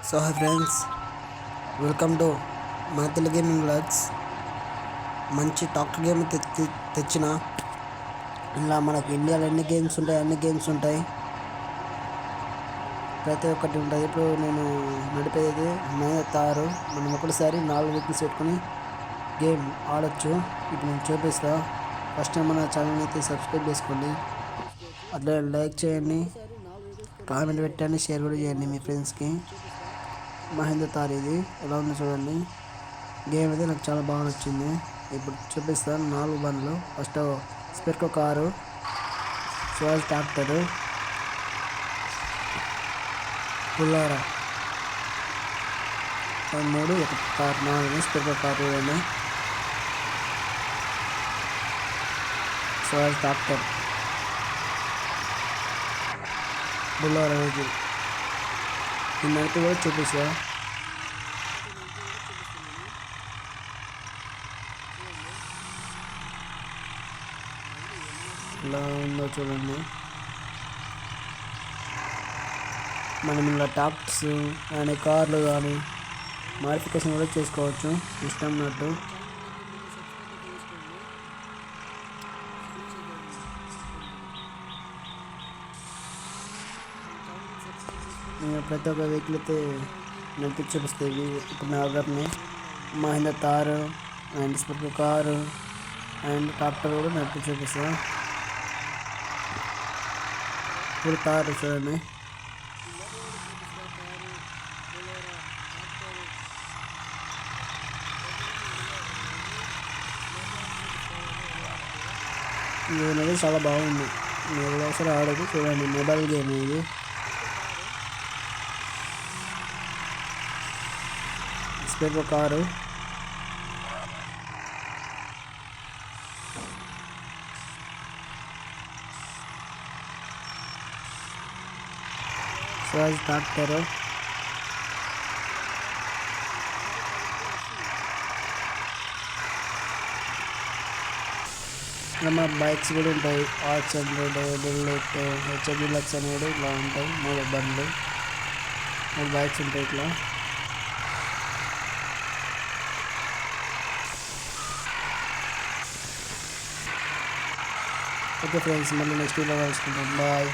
So hi friends, welcome to మా Telugu gaming vlogs. మంచి talk game తెచ్చిన. ఇలా మనకు ఇండియాలో ఎన్ని గేమ్స్ ఉంటాయి, ప్రతి ఒక్కటి ఉంటుంది. ఇప్పుడు నేను నడిపేది తారు. మనం ఒకటిసారి 4 వెహికల్స్ పెట్టుకొని గేమ్ ఆడొచ్చు. ఇప్పుడు నేను చూపిస్తా. ఫస్ట్ టైం మన ఛానల్ అయితే సబ్స్క్రైబ్ చేసుకోండి, అట్లా లైక్ చేయండి, కామెంట్ పెట్టండి, షేర్ కూడా చేయండి మీ ఫ్రెండ్స్కి. మహేంద్ర తార్ ఇది ఎలా ఉందో చూడండి. గేమ్ అయితే నాకు చాలా బాగా నచ్చింది. ఇప్పుడు చూపిస్తాను 4 బండ్లు. ఫస్ట్ స్పెర్కో కారు, స్వాజ్ ట్రాక్టరు, పుల్లారా 3, ఒక కార్ 4 స్పెర్కో కారు చూడండి. స్వాజ్ ట్రాక్టర్, బుల్లారా వెహికల్. నిన్నైతే కూడా చూపిస్తా. ఎలా ఉందో చూడండి. మనం ఇలా టాప్స్ కానీ కార్లు కానీ మాడిఫికేషన్ కూడా చేసుకోవచ్చు ఇష్టం ఉన్నట్టు. నేను ప్రతి ఒక్క వెహికల్ అయితే నడిపి చూపిస్తాయి. ఇప్పుడు నా దగ్గరనే మహేంద్ర తారు అండ్ స్పెర్కో కారు అండ్ ట్రాక్టర్ కూడా నడిపి చూపిస్తా. ఇప్పుడు తారు చూడండి. ఇది అనేది చాలా బాగుంది. మీరు ఒకసారి ఆడదు చూడండి. మొబైల్ గేమ్ ఇది. స్పెర్కో కారు, స్వాజ్ ట్రాక్టరు, మన బైక్స్ కూడా ఉంటాయి. R100, బుల్లెట్, HF డీలక్స్ అని కూడా ఇలా ఉంటాయి. 3 బండ్లు, 3 బైక్స్ ఉంటాయి ఇట్లా. ఓకే ఫ్రెండ్స్, మళ్ళీ నెక్స్ట్ వీడియో కలుసుకుంటాం. బాయ్.